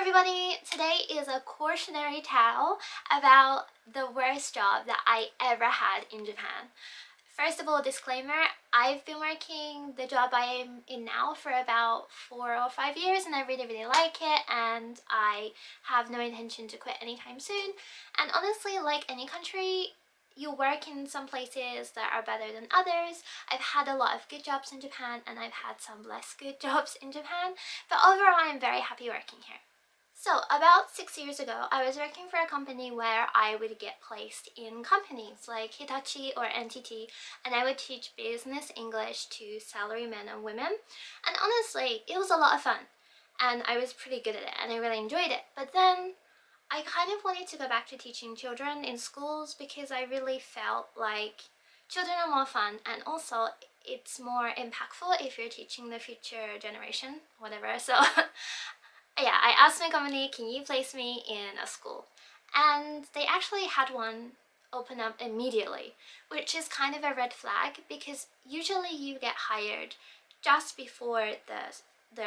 everybody! Today is a cautionary tale about the worst job that I ever had in Japan. First of all, disclaimer, I've been working the job I am in now for about 4 or 5 years and I really like it and I have no intention to quit anytime soon. And honestly, like any country, you work in some places that are better than others. I've had a lot of good jobs in Japan and I've had some less good jobs in Japan, but overall I'm very happy working here. So about 6 years ago, I was working for a company where I would get placed in companies like Hitachi or NTT, and I would teach business English to salary men and women. And honestly, it was a lot of fun, and I was pretty good at it, and I really enjoyed it. But then I kind of wanted to go back to teaching children in schools because I really felt like children are more fun, and also it's more impactful if you're teaching the future generation, whatever. So yeah, I asked my company, can you place me in a school? And they actually had one open up immediately, which is kind of a red flag because usually you get hired just before the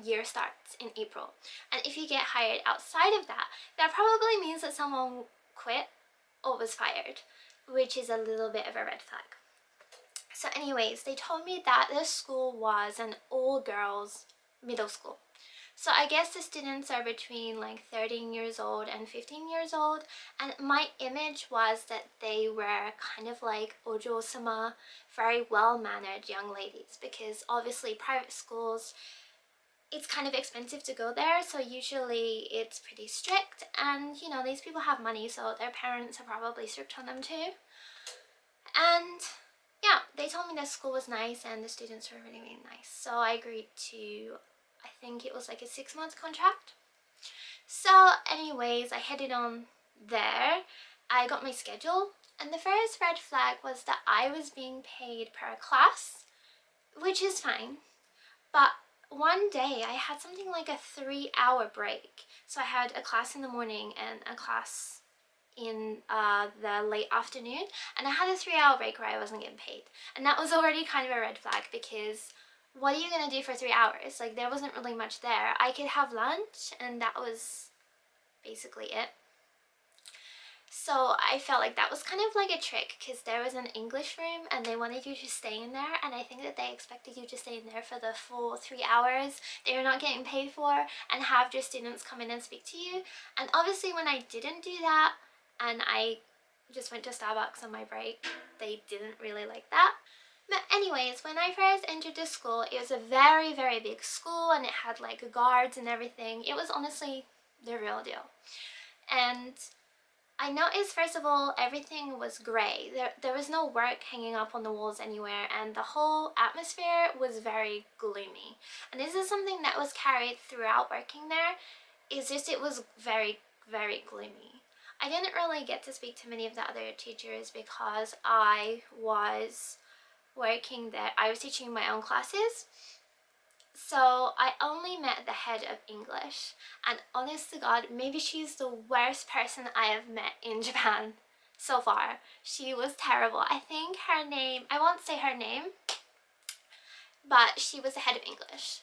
year starts in April. And if you get hired outside of that, that probably means that someone quit or was fired, which is a little bit of a red flag. So anyways, they told me that this school was an all-girls middle school. So I guess the students are between like 13 years old and 15 years old, and my image was that they were kind of like ojo-sama, very well-mannered young ladies, because obviously private schools, it's kind of expensive to go there, so usually it's pretty strict, and you know, these people have money, so their parents are probably strict on them too. And yeah, they told me the school was nice and the students were really nice, so I agreed to, I think it was like a 6-month contract. So anyways, I headed on there. I got my schedule, and the first red flag was that I was being paid per class, which is fine. But one day I had something like a 3-hour break. So I had a class in the morning and a class in the late afternoon, and I had a 3-hour break where I wasn't getting paid. And that was already kind of a red flag because what are you gonna do for 3 hours? Like, there wasn't really much there. I could have lunch and that was basically it. So I felt like that was kind of like a trick because there was an English room and they wanted you to stay in there, and I think that they expected you to stay in there for the full 3 hours they were not getting paid for and have your students come in and speak to you. And obviously when I didn't do that and I just went to Starbucks on my break, they didn't really like that. But anyways, when I first entered the school, it was a very big school and it had like guards and everything. It was honestly the real deal. And I noticed, first of all, everything was grey. There was no work hanging up on the walls anywhere, and the whole atmosphere was very gloomy. And this is something that was carried throughout working there, is just it was very gloomy. I didn't really get to speak to many of the other teachers because I was working there. I was teaching my own classes. So I only met the head of English, and honest to God, maybe she's the worst person I have met in Japan so far. She was terrible. I think her name, I won't say her name, but she was the head of English.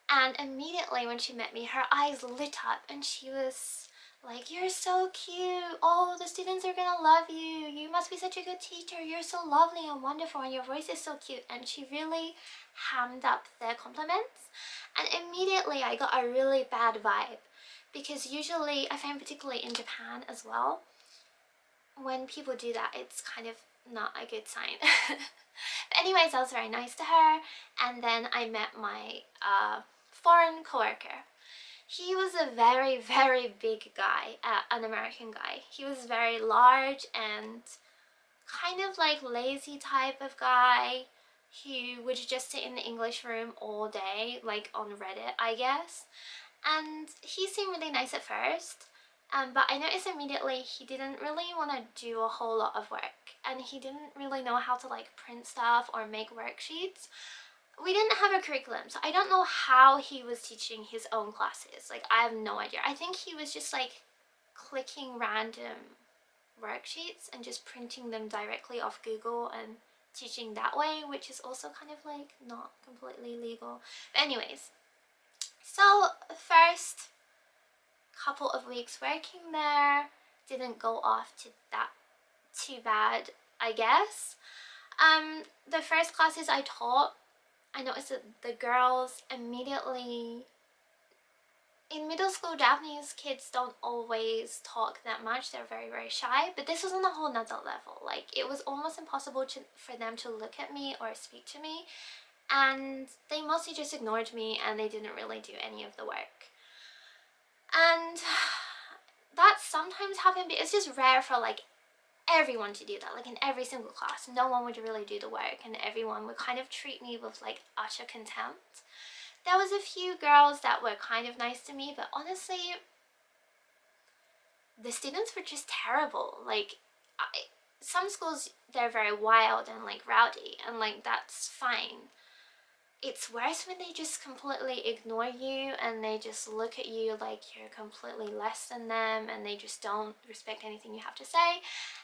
And immediately when she met me, her eyes lit up and she was like, "You're so cute. Oh, the students are gonna love you. You must be such a good teacher. You're so lovely and wonderful and your voice is so cute." And she really hammed up their compliments. And immediately I got a really bad vibe because usually, I find particularly in Japan as well, when people do that, it's kind of not a good sign. But anyways, I was very nice to her, and then I met my foreign coworker. He was a very big guy, an American guy. He was very large and kind of like lazy type of guy who would just sit in the English room all day, like on Reddit, I guess. And he seemed really nice at first, but I noticed immediately he didn't really want to do a whole lot of work, and he didn't really know how to like print stuff or make worksheets. We didn't have a curriculum, so I don't know how he was teaching his own classes. Like, I have no idea. I think he was just like clicking random worksheets and just printing them directly off Google and teaching that way, which is also kind of like not completely legal. But anyways, so first couple of weeks working there, didn't go off to that too bad, I guess. The first classes I taught, I noticed that the girls immediately, in middle school, Japanese kids don't always talk that much. They're very, very shy. But this was on a whole nother level. Like, it was almost impossible for them to look at me or speak to me. And they mostly just ignored me and they didn't really do any of the work. And that sometimes happened, but it's just rare for like everyone to do that. Like in every single class, no one would really do the work and everyone would kind of treat me with like utter contempt. There was a few girls that were kind of nice to me, but honestly, the students were just terrible. Like, some schools, they're very wild and like rowdy, and like that's fine. It's worse when they just completely ignore you and they just look at you like you're completely less than them and they just don't respect anything you have to say.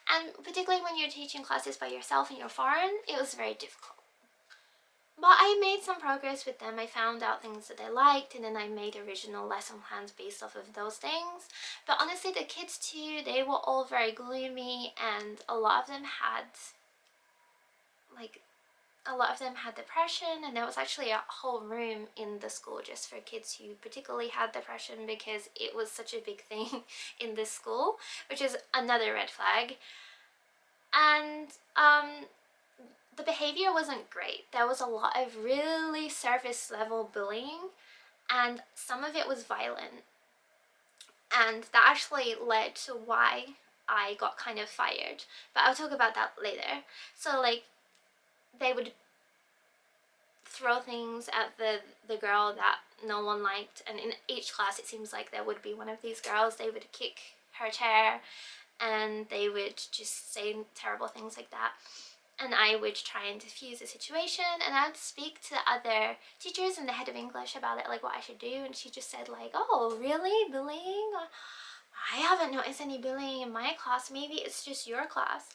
And particularly when you're teaching classes by yourself and you're foreign, it was very difficult. But I made some progress with them. I found out things that they liked and then I made original lesson plans based off of those things. But honestly, the kids too, they were all very gloomy and a lot of them had depression, and there was actually a whole room in the school just for kids who particularly had depression because it was such a big thing in this school, which is another red flag. And the behavior wasn't great. There was a lot of really surface level bullying and some of it was violent, and that actually led to why I got kind of fired, but I'll talk about that later. So like, they would throw things at the girl that no one liked, and in each class it seems like there would be one of these girls. They would kick her chair and they would just say terrible things like that, and I would try and diffuse the situation, and I'd speak to other teachers and the head of English about it, like what I should do, and she just said like, oh really, bullying? I haven't noticed any bullying in my class, maybe it's just your class.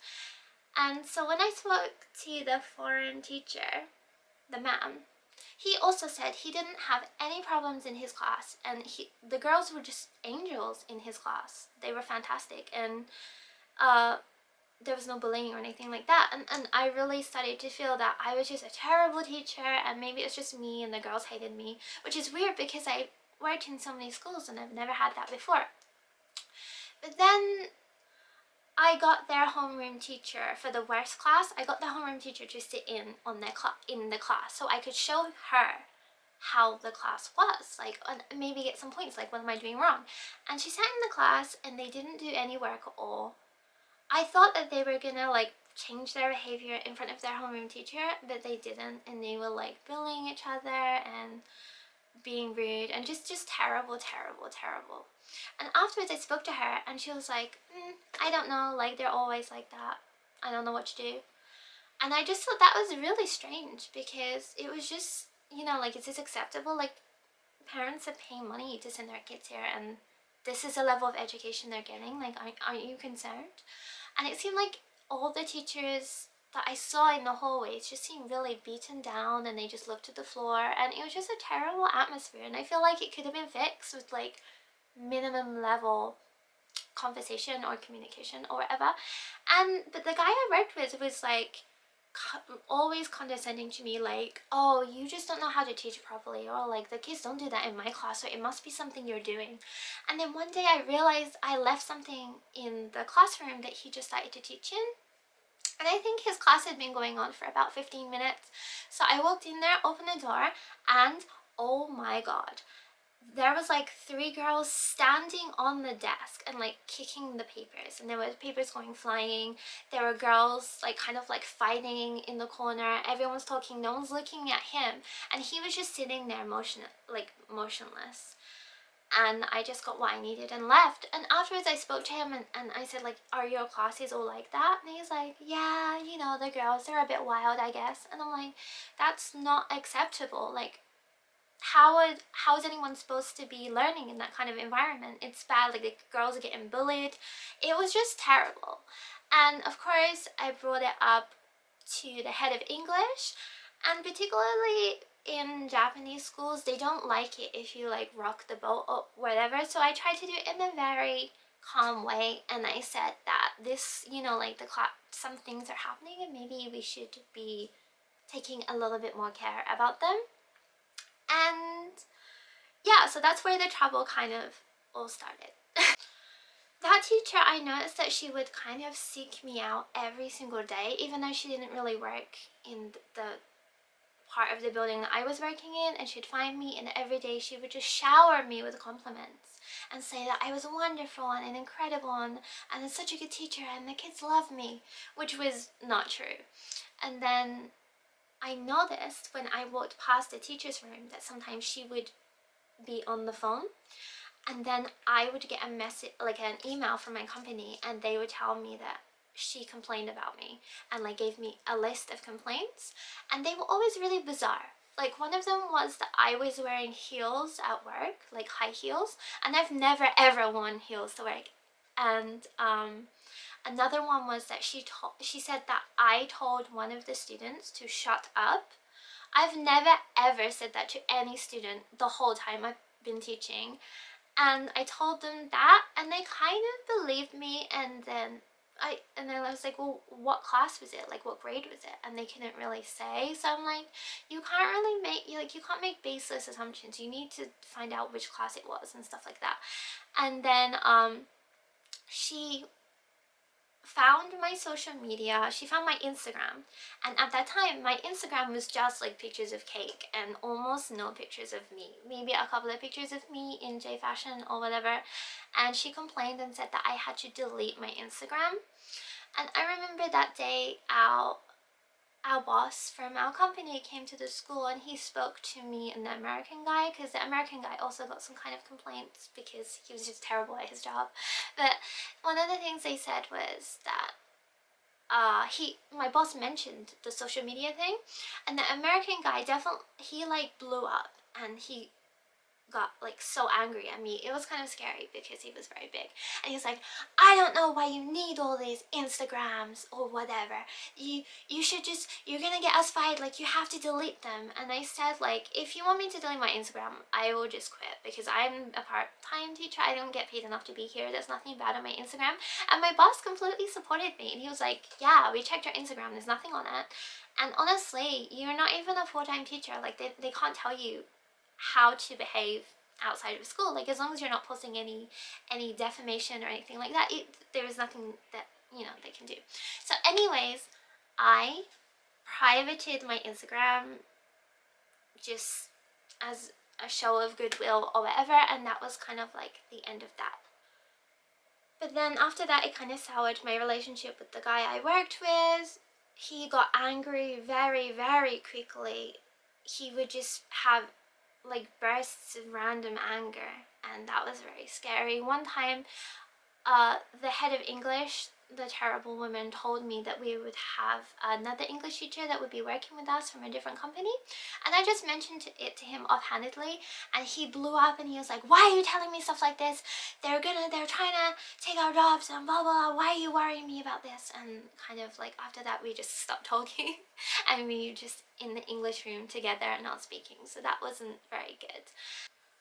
And so when I spoke to the foreign teacher, the man, he also said he didn't have any problems in his class, and the girls were just angels in his class. They were fantastic, and there was no bullying or anything like that. And I really started to feel that I was just a terrible teacher, and maybe it's just me and the girls hated me, which is weird because I worked in so many schools and I've never had that before. But then I got their homeroom teacher for the worst class. I got the homeroom teacher to sit in on in the class so I could show her how the class was, like, and maybe get some points, like what am I doing wrong. And she sat in the class and they didn't do any work at all. I thought that they were gonna like change their behavior in front of their homeroom teacher, but they didn't, and they were like bullying each other and being rude and just terrible. And afterwards I spoke to her and she was like, I don't know, like they're always like that, I don't know what to do. And I just thought that was really strange because it was just, you know, like, is this acceptable? Like, parents are paying money to send their kids here and this is the level of education they're getting. Like, aren't you concerned? And it seemed like all the teachers that I saw in the hallways just seemed really beaten down and they just looked at the floor, and it was just a terrible atmosphere, and I feel like it could have been fixed with like minimum level conversation or communication or whatever. But the guy I worked with was like always condescending to me, like, oh, you just don't know how to teach properly, or like the kids don't do that in my class, so it must be something you're doing. And then one day I realized I left something in the classroom that he just started to teach in, and I think his class had been going on for about 15 minutes. So I walked in there, opened the door, and oh my god, there was like 3 girls standing on the desk and like kicking the papers, and there were papers going flying. There were girls like kind of like fighting in the corner. Everyone's talking, no one's looking at him, and he was just sitting there motionless. And I just got what I needed and left. And afterwards I spoke to him and I said like, are your classes all like that? And he's like, yeah, you know, the girls, they're a bit wild, I guess. And I'm like, that's not acceptable. Like, how is anyone supposed to be learning in that kind of environment? It's bad. Like, the girls are getting bullied. It was just terrible. And of course I brought it up to the head of English, and particularly in Japanese schools, they don't like it if you like rock the boat or whatever. So I tried to do it in a very calm way, and I said that this, you know, like the class, some things are happening and maybe we should be taking a little bit more care about them. And yeah, so that's where the trouble kind of all started. That teacher, I noticed that she would kind of seek me out every single day, even though she didn't really work in the part of the building that I was working in, and she'd find me, and every day she would just shower me with compliments and say that I was wonderful and incredible and such a good teacher and the kids love me, which was not true. And then I noticed when I walked past the teacher's room that sometimes she would be on the phone, and then I would get a message, like an email from my company, and they would tell me that she complained about me and like gave me a list of complaints, and they were always really bizarre. Like one of them was that I was wearing heels at work, like high heels, and I've never ever worn heels to work. And another one was that she said that I told one of the students to shut up. I've never ever said that to any student the whole time I've been teaching. And I told them that, and they kind of believed me. And then I was like, well, what class was it? Like, what grade was it? And they couldn't really say. So I'm like, you can't really you can't make baseless assumptions. You need to find out which class it was and stuff like that. And then she found my social media, she found my Instagram, and at that time my Instagram was just like pictures of cake and almost no pictures of me, maybe a couple of pictures of me in J fashion or whatever. And she complained and said that I had to delete my Instagram. And I remember that day our boss from our company came to the school, and he spoke to me and the American guy, because the American guy also got some kind of complaints because he was just terrible at his job. But one of the things they said was that my boss mentioned the social media thing, and the American guy definitely, he like blew up, and he got like so angry at me. It was kind of scary because he was very big, and he's like, I don't know why you need all these Instagrams or whatever. You should just, you're gonna get us fired, like you have to delete them. And I said, like, if you want me to delete my Instagram, I will just quit, because I'm a part-time teacher, I don't get paid enough to be here, there's nothing bad on my Instagram. And my boss completely supported me, and he was like, yeah, we checked your Instagram, there's nothing on it. And honestly, you're not even a full-time teacher, like they can't tell you how to behave outside of school. Like, as long as you're not posting any defamation or anything like that, there is nothing that, you know, they can do. So anyways, I privated my Instagram just as a show of goodwill or whatever, and that was kind of like the end of that. But then after that, it kind of soured my relationship with the guy I worked with. He got angry very, very quickly. He would just have like bursts of random anger, and that was very scary. One time, the head of English, the terrible woman, told me that we would have another English teacher that would be working with us from a different company, and I just mentioned it to him offhandedly, and he blew up and he was like, why are you telling me stuff like this? They're trying to take our jobs and blah blah blah, why are you worrying me about this? And kind of like after that we just stopped talking and we were just in the English room together not speaking, so that wasn't very good.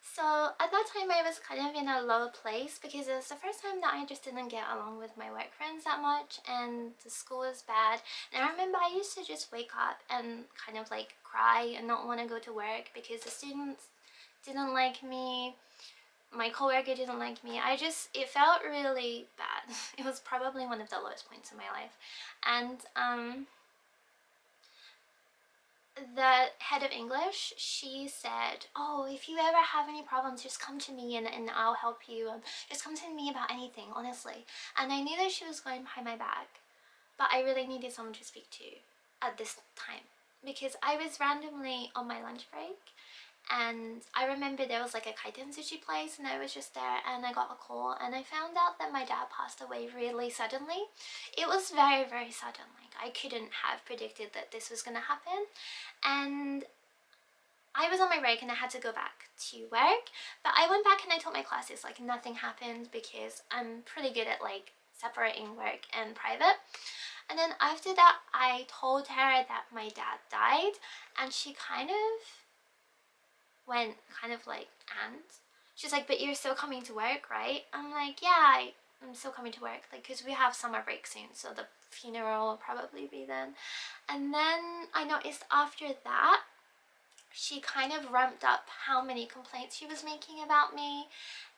So at that time I was kind of in a low place because it was the first time that I just didn't get along with my work friends that much, and the school was bad. And I remember I used to just wake up and kind of like cry and not want to go to work because the students didn't like me, my coworker didn't like me. It felt really bad. It was probably one of the lowest points in my life. And the head of English, she said, oh, if you ever have any problems, just come to me and I'll help you. Just come to me about anything, honestly. And I knew that she was going behind my back, but I really needed someone to speak to at this time, because I was randomly on my lunch break, and I remember there was like a kaiten sushi place, and I was just there, and I got a call, and I found out that my dad passed away really suddenly. It was very, very sudden. Like, I couldn't have predicted that this was gonna happen. And I was on my break and I had to go back to work, but I went back and I told my classes like nothing happened, because I'm pretty good at like separating work and private. And then after that I told her that my dad died, and she kind of went kind of like, and she's like, but you're still coming to work, right? I'm like, yeah, I'm still coming to work, like, because we have summer break soon, so the funeral will probably be then. And then I noticed after that she kind of ramped up how many complaints she was making about me.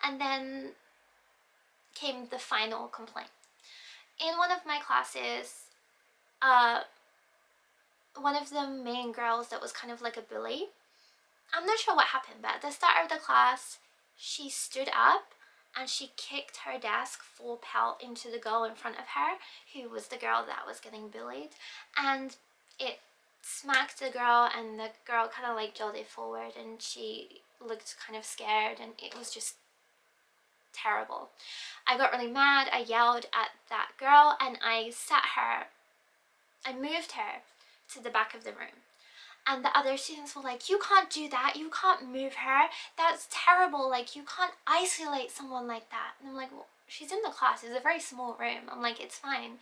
And then came the final complaint. In one of my classes, uh, one of the main girls that was kind of like a bully, I'm not sure what happened, but at the start of the class, she stood up and she kicked her desk full pelt into the girl in front of her, who was the girl that was getting bullied, and it smacked the girl, and the girl kind of like jolted forward and she looked kind of scared, and it was just terrible. I got really mad, I yelled at that girl, and I moved her to the back of the room. And the other students were like, you can't do that, you can't move her, that's terrible, like you can't isolate someone like that. And I'm like, well, she's in the class, it's a very small room. I'm like, it's fine,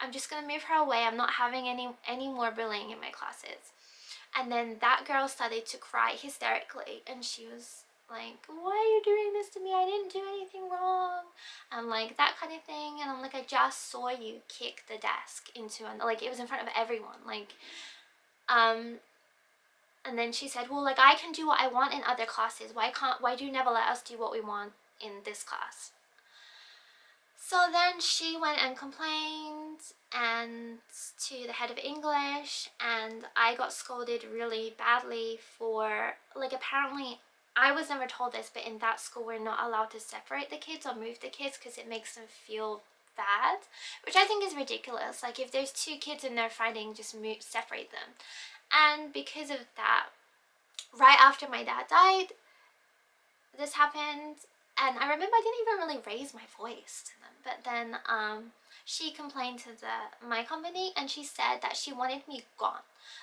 I'm just gonna move her away, I'm not having any more bullying in my classes. And then that girl started to cry hysterically, and she was like, why are you doing this to me, I didn't do anything wrong, and like that kind of thing. And I'm like, I just saw you kick the desk into, and like it was in front of everyone, like and then she said, well, like I can do what I want in other classes, why do you never let us do what we want in this class? So then she went and complained and to the head of English, and I got scolded really badly for, like, apparently I was never told this, but in that school we're not allowed to separate the kids or move the kids because it makes them feel bad, which I think is ridiculous. Like, if there's two kids and they're fighting, just separate them. And because of that, right after my dad died, this happened, and I remember I didn't even really raise my voice to them, but then she complained to my company, and she said that she wanted me gone.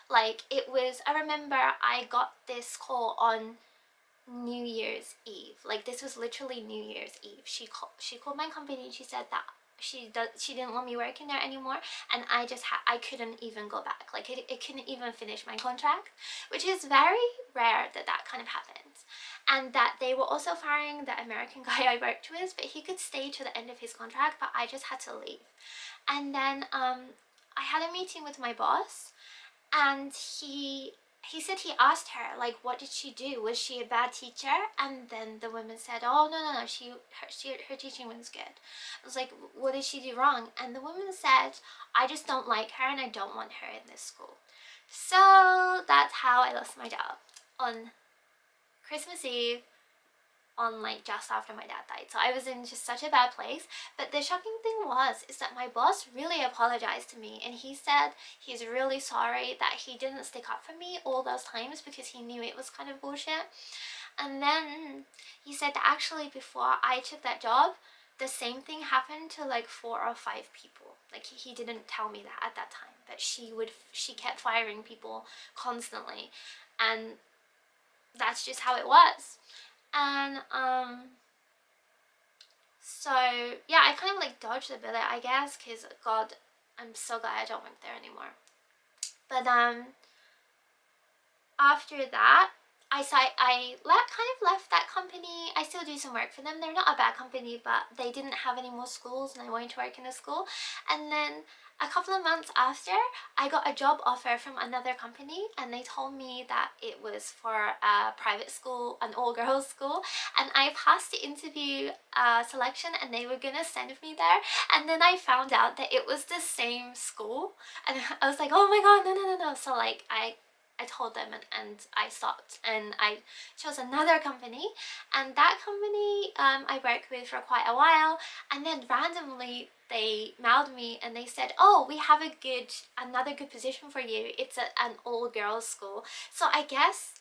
Like, it was, I remember I got this call on New Year's Eve. Like, this was literally New Year's Eve. She called my company, and she said that she didn't want me working there anymore, and I couldn't even go back. Like, it couldn't even finish my contract, which is very rare that kind of happens. And that they were also firing the American guy I worked with, but he could stay to the end of his contract, but I just had to leave. And then I had a meeting with my boss, and he said he asked her, like, what did she do? Was she a bad teacher? And then the woman said, oh, no, her teaching was good. I was like, what did she do wrong? And the woman said, I just don't like her and I don't want her in this school. So that's how I lost my job, on Christmas Eve, on like just after my dad died. So I was in just such a bad place. But the shocking thing is that my boss really apologized to me, and he said he's really sorry that he didn't stick up for me all those times because he knew it was kind of bullshit. And then he said that actually before I took that job, the same thing happened to like 4 or 5 people. Like, he didn't tell me that at that time, but she kept firing people constantly, and that's just how it was. And so yeah, I kind of like dodged a bullet, I guess, because God, I'm so glad I don't work there anymore. But after that, I kind of left that company. I still do some work for them. They're not a bad company, but they didn't have any more schools, and I wanted to work in a school. And then a couple of months after, I got a job offer from another company, and they told me that it was for a private school, an all-girls school, and I passed the interview selection, and they were gonna send me there. And then I found out that it was the same school, and I was like, oh my god, no. So like, I told them, and I stopped, and I chose another company. And that company I worked with for quite a while, and then randomly they mailed me and they said, oh, we have another good position for you, it's an all-girls school. So I guess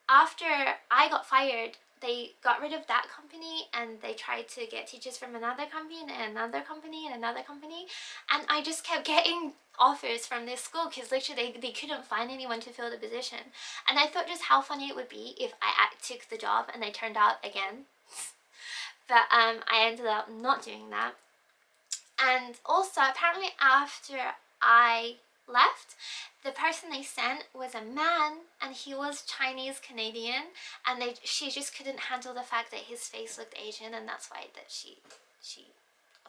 after I got fired, they got rid of that company, and they tried to get teachers from another company and another company and another company, and I just kept getting offers from this school because literally they couldn't find anyone to fill the position. And I thought just how funny it would be if I took the job and they turned out again. But I ended up not doing that. And also apparently after I left, the person they sent was a man, and he was Chinese Canadian, and she just couldn't handle the fact that his face looked Asian, and that's why that she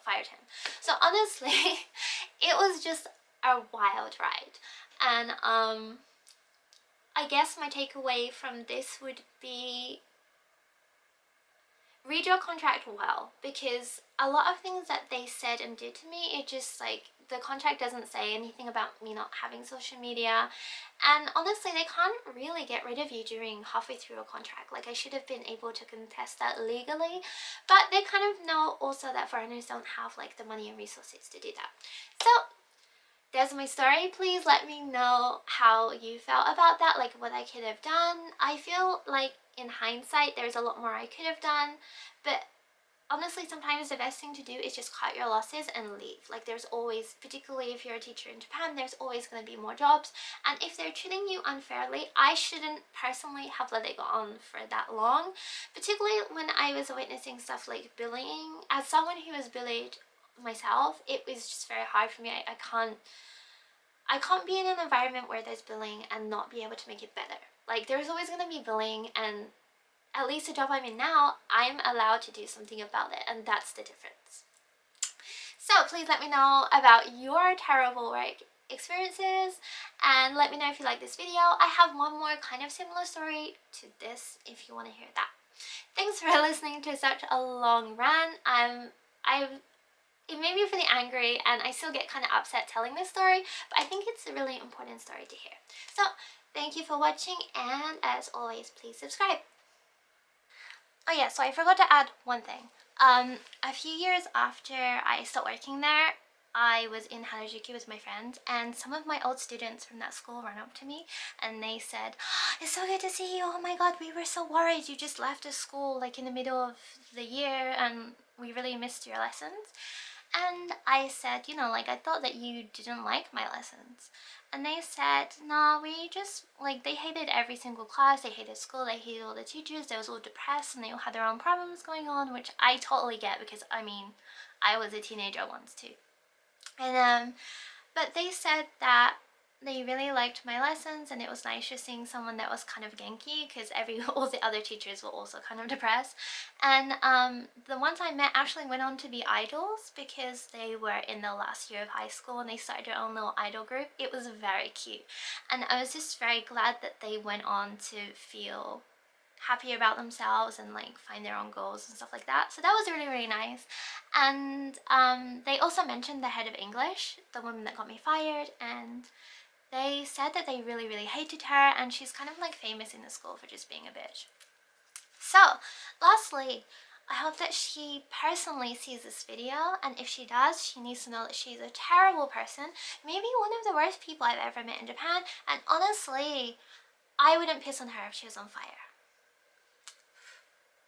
fired him. So honestly, it was just a wild ride. And I guess my takeaway from this would be read your contract well, because a lot of things that they said and did to me, it just like the contract doesn't say anything about me not having social media. And honestly, they can't really get rid of you during halfway through a contract. Like, I should have been able to contest that legally, but they kind of know also that foreigners don't have like the money and resources to do that. So there's my story. Please let me know how you felt about that, like what I could have done. I feel like in hindsight there's a lot more I could have done, but honestly sometimes the best thing to do is just cut your losses and leave. Like, there's always, particularly if you're a teacher in Japan, there's always going to be more jobs, and if they're treating you unfairly, I shouldn't personally have let it go on for that long, particularly when I was witnessing stuff like bullying. As someone who was bullied myself, it was just very hard for me. I can't be in an environment where there's bullying and not be able to make it better. Like, there's always going to be bullying, and at least the job I'm in now, I'm allowed to do something about it, and that's the difference. So please let me know about your terrible work experiences, and let me know if you like this video. I have one more kind of similar story to this if you want to hear that. Thanks for listening to such a long rant. It made me really angry, and I still get kind of upset telling this story, but I think it's a really important story to hear. So thank you for watching, and as always, please subscribe. Oh yeah, so I forgot to add one thing. A few years after I stopped working there, I was in Harajuku with my friends, and some of my old students from that school ran up to me and they said, "Oh, it's so good to see you. Oh my god, we were so worried. You just left the school like in the middle of the year and we really missed your lessons." And I said, like, I thought that you didn't like my lessons. And they said, "No, we just, like, they hated every single class, they hated school, they hated all the teachers, they was all depressed, and they all had their own problems going on," which I totally get, because, I mean, I was a teenager once too. And, but they said that they really liked my lessons, and it was nice just seeing someone that was kind of Genki, because all the other teachers were also kind of depressed. And the ones I met actually went on to be idols, because they were in the last year of high school and they started their own little idol group. It was very cute, and I was just very glad that they went on to feel happy about themselves and like find their own goals and stuff like that. So that was really, really nice. And they also mentioned the head of English, the woman that got me fired, and they said that they really, really hated her, and she's kind of like famous in the school for just being a bitch. So lastly, I hope that she personally sees this video, and if she does, she needs to know that she's a terrible person, maybe one of the worst people I've ever met in Japan, and honestly, I wouldn't piss on her if she was on fire.